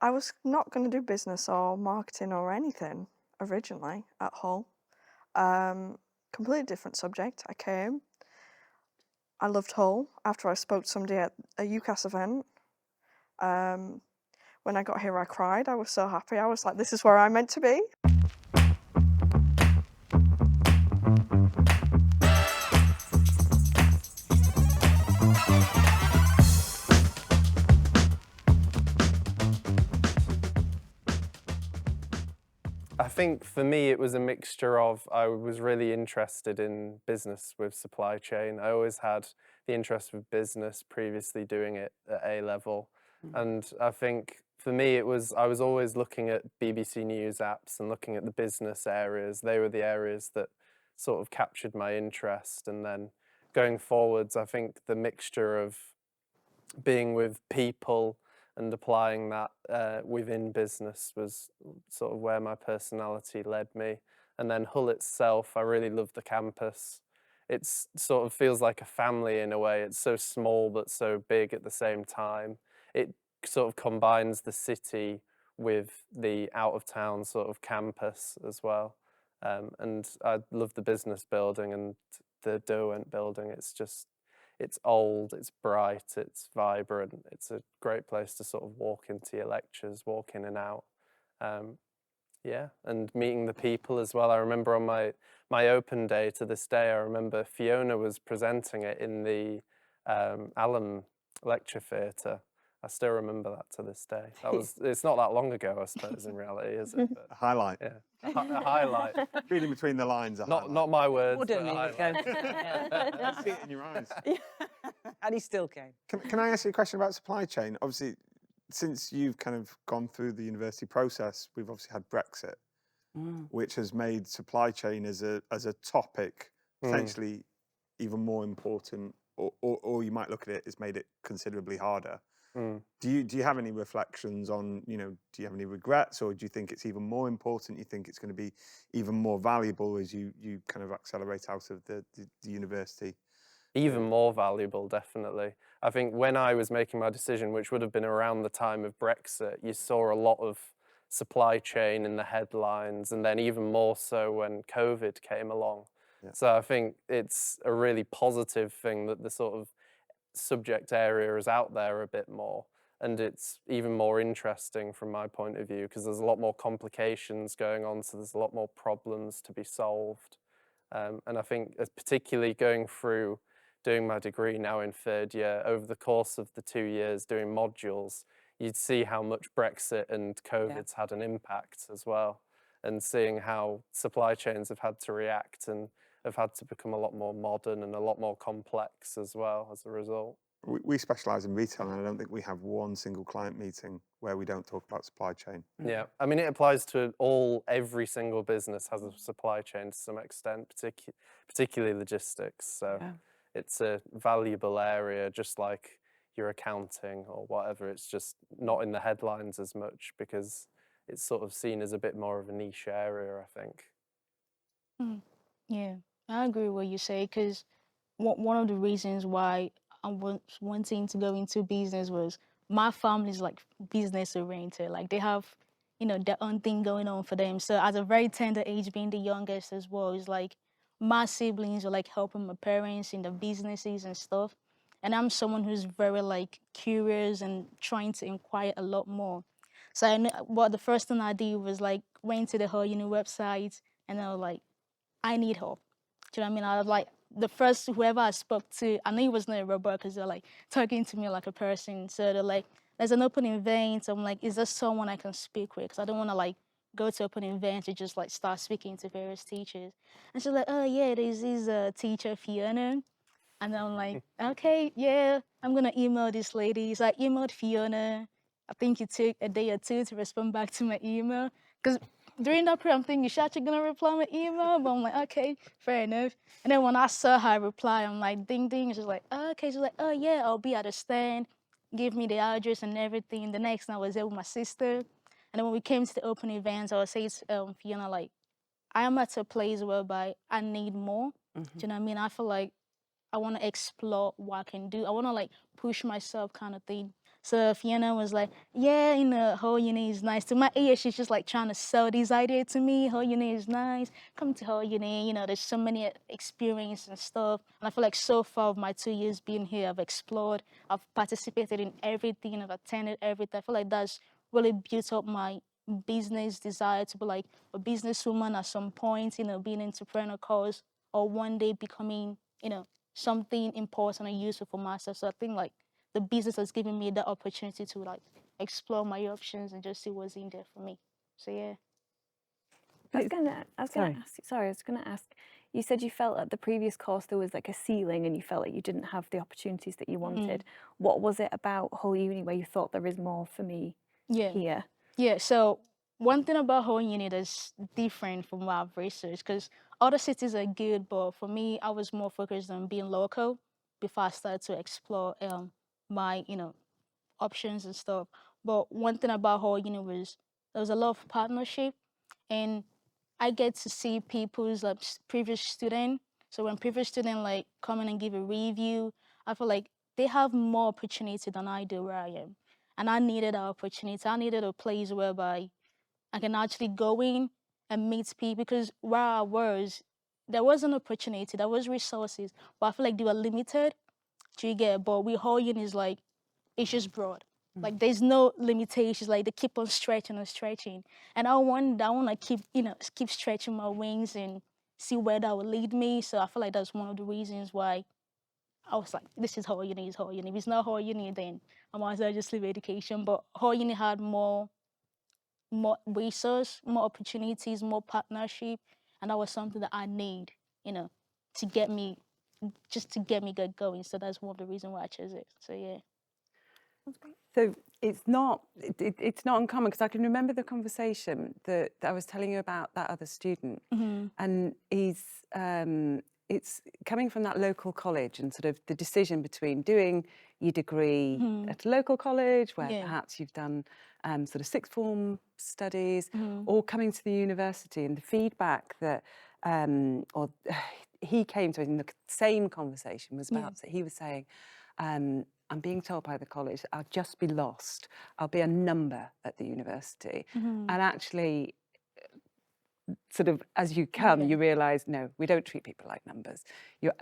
I was not going to do business or marketing or anything originally at Hull. Completely different subject. I came. I loved Hull after I spoke to somebody at a UCAS event. When I got here, I cried. I was so happy. I was like, this is where I'm meant to be. I think for me it was a mixture of I was really interested in business with supply chain. I always had the interest with business previously doing it at A level. And I think for me it was I was always looking at BBC News apps and looking at the business areas. They were the areas that sort of captured my interest. And then going forwards, I think the mixture of being with people and applying that within business was sort of where my personality led me. And then Hull itself, I really love the campus. It's sort of feels like a family in a way. It's so small but so big at the same time. It sort of combines the city with the out of town sort of campus as well. And I love the business building and the Derwent building. It's old, it's bright, it's vibrant. It's a great place to sort of walk into your lectures, walk in and out. Yeah, and meeting the people as well. I remember on my open day, to this day, I remember Fiona was presenting it in the Allen Lecture Theatre. I still remember that to this day. It's not that long ago, I suppose, in reality, is it? But, A highlight. yeah, a highlight. Reading between the lines, Not my words, but a Wouldn't he, highlight. I see it in your eyes. And he still came. Can I ask you a question about supply chain? Obviously, since you've kind of gone through the university process, we've obviously had Brexit, which has made supply chain as a topic potentially even more important, or you might look at it as made it considerably harder. Do you have any reflections on, do you have any regrets, or do you think it's even more important? You think it's going to be even more valuable as you kind of accelerate out of the university? Even more valuable, definitely. I think when I was making my decision, which would have been around the time of Brexit, you saw a lot of supply chain in the headlines, and then even more so when COVID came along. Yeah. So I think it's a really positive thing that the sort of subject area is out there a bit more, and it's even more interesting from my point of view because there's a lot more complications going on, so there's a lot more problems to be solved. And I think particularly going through doing my degree now in third year, over the course of the 2 years doing modules, you'd see how much Brexit and COVID's had an impact as well, and seeing how supply chains have had to react and have had to become a lot more modern and a lot more complex as well as a result. We specialise in retail, and I don't think we have one single client meeting where we don't talk about supply chain. Yeah, I mean, it applies to every single business has a supply chain to some extent, particularly logistics. So it's a valuable area, just like your accounting or whatever. It's just not in the headlines as much because it's sort of seen as a bit more of a niche area, I think. Yeah, I agree with what you say, because one of the reasons why I was wanting to go into business was my family's like business oriented. Like they have, their own thing going on for them. So at a very tender age, being the youngest as well, it's like my siblings are like helping my parents in the businesses and stuff. And I'm someone who's very like curious and trying to inquire a lot more. So I know what the first thing I did was like went to the whole website, and I was like, I need help. Do you know what I mean? I was like, the first whoever I spoke to, I knew it was not a robot because they're like talking to me like a person. So they're like, there's an open event. I'm like, is there someone I can speak with? Because I don't want to like go to open event and just like start speaking to various teachers. And she's like, oh yeah, there's this teacher, Fiona. And I'm like, okay, yeah, I'm going to email this lady. So I emailed Fiona. I think it took a day or two to respond back to my email. Because during that period, I'm thinking, is she actually going to reply my email? But I'm like, okay, fair enough. And then when I saw her reply, I'm like, ding, ding. She's like, oh, okay. She's like, oh, yeah, I'll be at the stand. Give me the address and everything. The next night I was there with my sister. And then when we came to the open events, I was saying to Fiona, like, I am at a place whereby I need more. Do you know what I mean? I feel like I want to explore what I can do. I want to like push myself kind of thing. So Fiona was like, yeah, whole uni is nice. To my ear, she's just like trying to sell this idea to me. Whole uni is nice. Come to whole uni. There's so many experience and stuff. And I feel like so far of my 2 years being here, I've explored, I've participated in everything, I've attended everything. I feel like that's really built up my business desire to be like a businesswoman at some point, being an entrepreneur cause, or one day becoming, something important and useful for myself. So I think like the business has given me the opportunity to like explore my options and just see what's in there for me. So yeah. I was gonna ask. Sorry, I was gonna ask. You said you felt at the previous course there was like a ceiling, and you felt like you didn't have the opportunities that you wanted. What was it about whole uni where you thought there is more for me here? Yeah. So one thing about whole uni that's different from what I've researched, because other cities are good, but for me, I was more focused on being local before I started to explore my options and stuff. But one thing about whole uni was there was a lot of partnership, and I get to see people's like previous student. So when previous student like come in and give a review, I feel like they have more opportunity than I do where I am. And I needed that opportunity. I needed a place whereby I can actually go in and meet people, because where I was, there was an opportunity, there was resources, but I feel like they were limited. Do you get? But with whole uni is like, it's just broad. Like there's no limitations. Like they keep on stretching and stretching, and I want to keep stretching my wings and see where that will lead me. So I feel like that's one of the reasons why I was like, this is whole uni, is whole uni. If it's not whole uni, then I might as well just leave education. But whole uni had more resource, more opportunities, more partnership, and that was something that I need, to get me, just to get me get going. So that's one of the reasons why I chose it. So yeah. So it's not uncommon, because I can remember the conversation that I was telling you about that other student, and it's coming from that local college and sort of the decision between doing your degree at a local college where perhaps you've done sort of sixth form studies, or coming to the university, and the feedback that he came to in the same conversation was about that he was saying, I'm being told by the college that I'll just be lost. I'll be a number at the university. And actually, sort of as you come, you realise, no, we don't treat people like numbers.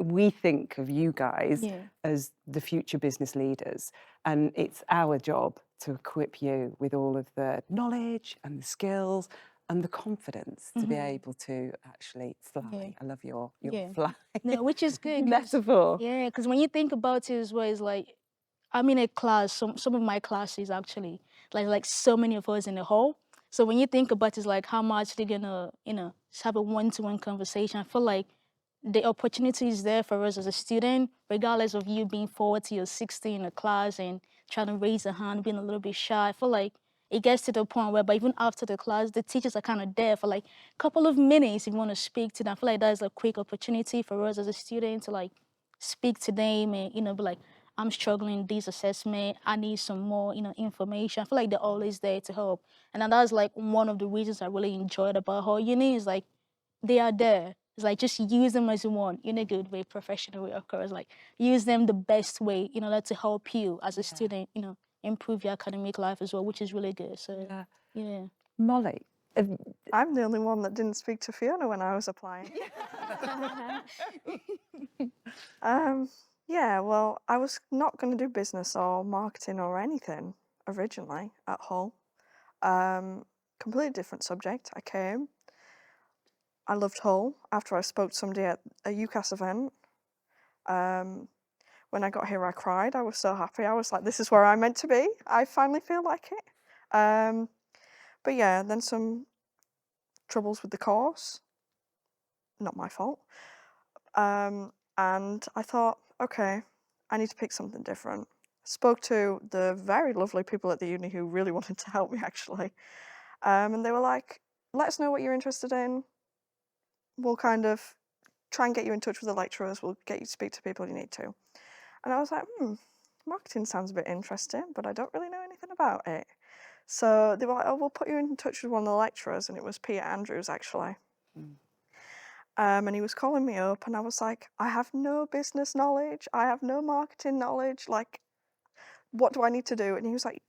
We think of you guys as the future business leaders, and it's our job to equip you with all of the knowledge and the skills and the confidence to be able to actually fly. I love your fly. No, which is good. Metaphor. Yeah, because when you think about it as well, it's like, I'm in a class, some of my classes actually, like so many of us in the hall. So when you think about it, it's like how much they're gonna, have a one-to-one conversation. I feel like the opportunity is there for us as a student, regardless of you being 40 or 60 in a class and trying to raise a hand, being a little bit shy. I feel like it gets to the point where, but even after the class, the teachers are kind of there for like a couple of minutes if you want to speak to them. I feel like that's a quick opportunity for us as a student to like speak to them and, be like, I'm struggling this assessment, I need some more, information. I feel like they're always there to help. And then that's like one of the reasons I really enjoyed about whole uni is like, they are there. It's like, just use them as you want, in a good way, professional way, of course. Like, use them the best way, to help you as a student, improve your academic life as well, which is really good. So, yeah. Molly, I'm the only one that didn't speak to Fiona when I was applying. Yeah, well, I was not going to do business or marketing or anything originally at Hull. Completely different subject. I came. I loved Hull after I spoke to somebody at a UCAS event. When I got here, I cried. I was so happy. I was like, this is where I'm meant to be. I finally feel like it. But yeah, then some troubles with the course. Not my fault. And I thought, okay, I need to pick something different. Spoke to the very lovely people at the uni who really wanted to help me, actually. And they were like, let us know what you're interested in. We'll kind of try and get you in touch with the lecturers. We'll get you to speak to people you need to. And I was like, marketing sounds a bit interesting, but I don't really know anything about it. So they were like, oh, we'll put you in touch with one of the lecturers. And it was Peter Andrews, actually. And he was calling me up, and I was like, I have no business knowledge. I have no marketing knowledge. Like, what do I need to do? And he was like,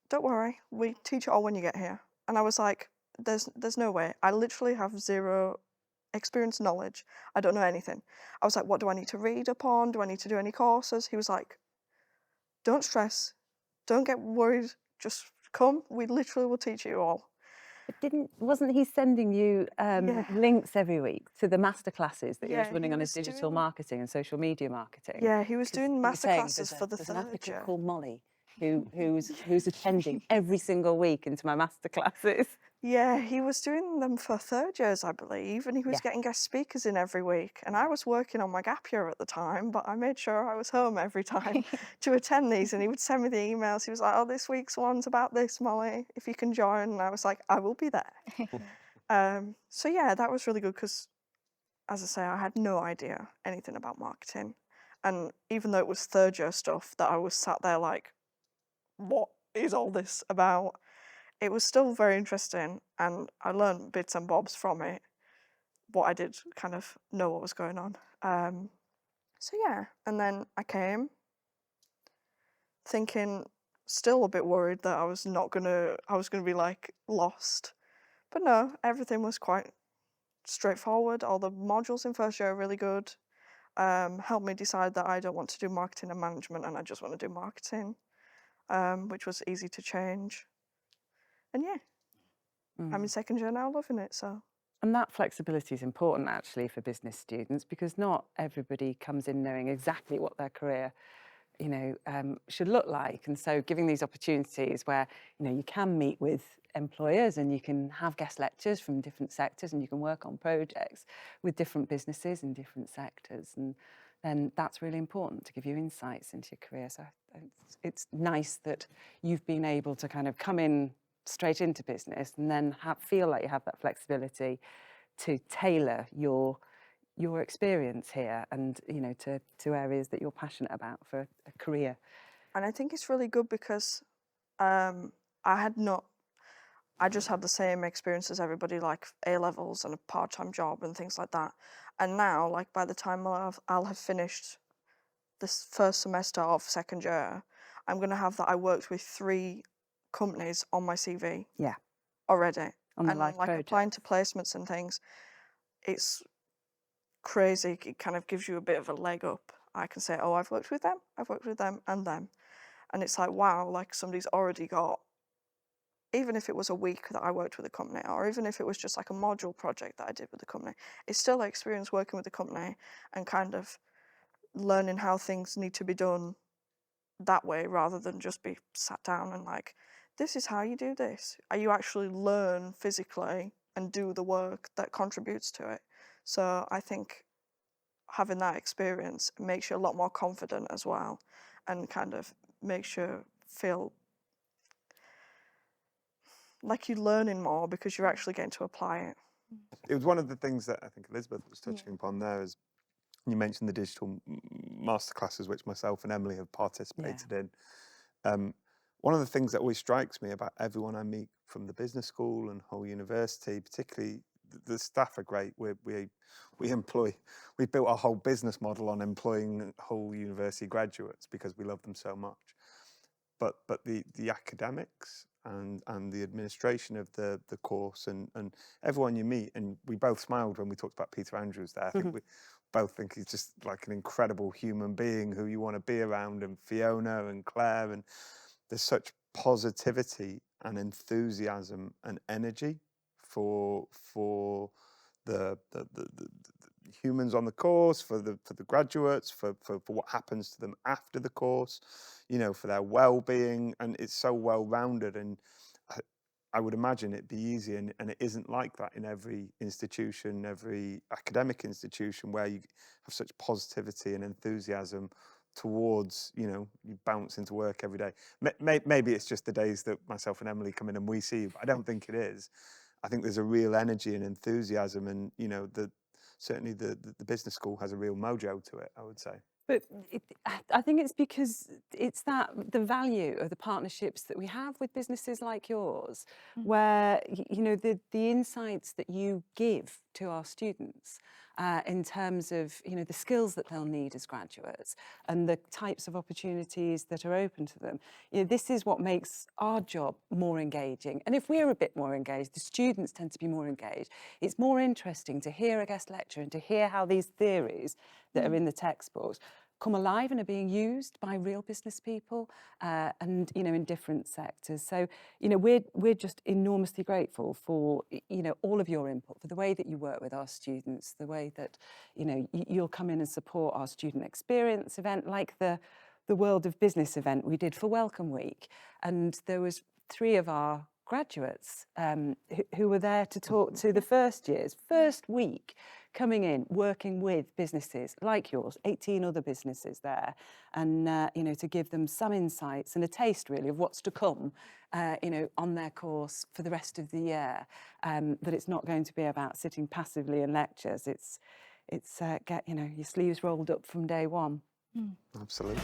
don't worry, we teach it all when you get here. And I was like, there's no way. I literally have zero experience, knowledge. I don't know anything. I was like, what do I need to read up on? Do I need to do any courses? He was like, don't stress, don't get worried, just come. We literally will teach you all. But wasn't he sending you Yeah. links every week to the masterclasses that he was Yeah, running he on his was digital doing- marketing and social media marketing? Yeah, he was 'Cause doing he was saying masterclasses for the there's an third advocate year. called Molly who's attending every single week into my masterclasses. Yeah, he was doing them for third years, I believe, and he was Yeah. getting guest speakers in every week. And I was working on my gap year at the time, but I made sure I was home every time to attend these. And he would send me the emails. He was like, "Oh, this week's one's about this, Molly. If you can join." And I was like, "I will be there." So yeah, that was really good because, as I say, I had no idea anything about marketing, and even though it was third year stuff that I was sat there like, "What is all this about?" It was still very interesting, and I learned bits and bobs from it. What I did kind of know what was going on. So yeah, and then I came thinking, still a bit worried that I was gonna be like lost. But no, everything was quite straightforward. All the modules in first year are really good. Helped me decide that I don't want to do marketing and management, and I just want to do marketing, which was easy to change. And yeah, I'm in second year now, loving it. So. And that flexibility is important actually for business students, because not everybody comes in knowing exactly what their career should look like. And so giving these opportunities where you can meet with employers and you can have guest lectures from different sectors and you can work on projects with different businesses in different sectors, and then that's really important to give you insights into your career. So it's nice that you've been able to kind of come in straight into business and then feel like you have that flexibility to tailor your experience here and to areas that you're passionate about for a career. And I think it's really good because I just had the same experience as everybody, like A levels and a part-time job and things like that. And now, like by the time I'll have finished this first semester of second year, I'm gonna have that I worked with 3 companies on my CV. Yeah. Already. On the And live like project. applying to placements and things, it's crazy. It kind of gives you a bit of a leg up. I can say, oh, I've worked with them, and them. And it's like, wow, like somebody's already got, even if it was a week that I worked with a company, or even if it was just like a module project that I did with the company, it's still experience working with the company and kind of learning how things need to be done that way rather than just be sat down and like, this is how you do this. You actually learn physically and do the work that contributes to it. So I think having that experience makes you a lot more confident as well, and kind of makes you feel like you're learning more because you're actually getting to apply it. It was one of the things that I think Elizabeth was touching upon there, is you mentioned the digital masterclasses, which myself and Emily have participated in. One of the things that always strikes me about everyone I meet from the business school and whole university, particularly the staff are great. We built our whole business model on employing whole university graduates because we love them so much. But the academics and the administration of the course and everyone you meet, and we both smiled when we talked about Peter Andrews there. I think we both think he's just like an incredible human being who you want to be around, and Fiona and Claire, and there's such positivity and enthusiasm and energy for the humans on the course, for the graduates, for what happens to them after the course, for their well-being, and it's so well-rounded. And I would imagine it'd be easy, and it isn't like that in every institution, every academic institution, where you have such positivity and enthusiasm towards, you bounce into work every day. Maybe it's just the days that myself and Emily come in and we see you, but I don't think it is. I think there's a real energy and enthusiasm, and certainly the business school has a real mojo to it, I would say. But I think it's because it's the value of the partnerships that we have with businesses like yours, where the insights that you give to our students in terms of, you know, the skills that they'll need as graduates and the types of opportunities that are open to them. You know, this is what makes our job more engaging. And if we're a bit more engaged, the students tend to be more engaged. It's more interesting to hear a guest lecture and to hear how these theories that are in the textbooks come alive and are being used by real business people and, you know, in different sectors. So, you know, we're just enormously grateful for, you know, all of your input, for the way that you work with our students, the way that, you know, you'll come in and support our student experience event, like the World of Business event we did for Welcome Week. And there was 3 of our graduates who were there to talk to the first years, first week, coming in, working with businesses like yours, 18 other businesses there, and you know, to give them some insights and a taste really of what's to come, you know, on their course for the rest of the year. That it's not going to be about sitting passively in lectures. It's get, you know, your sleeves rolled up from day one. Absolutely.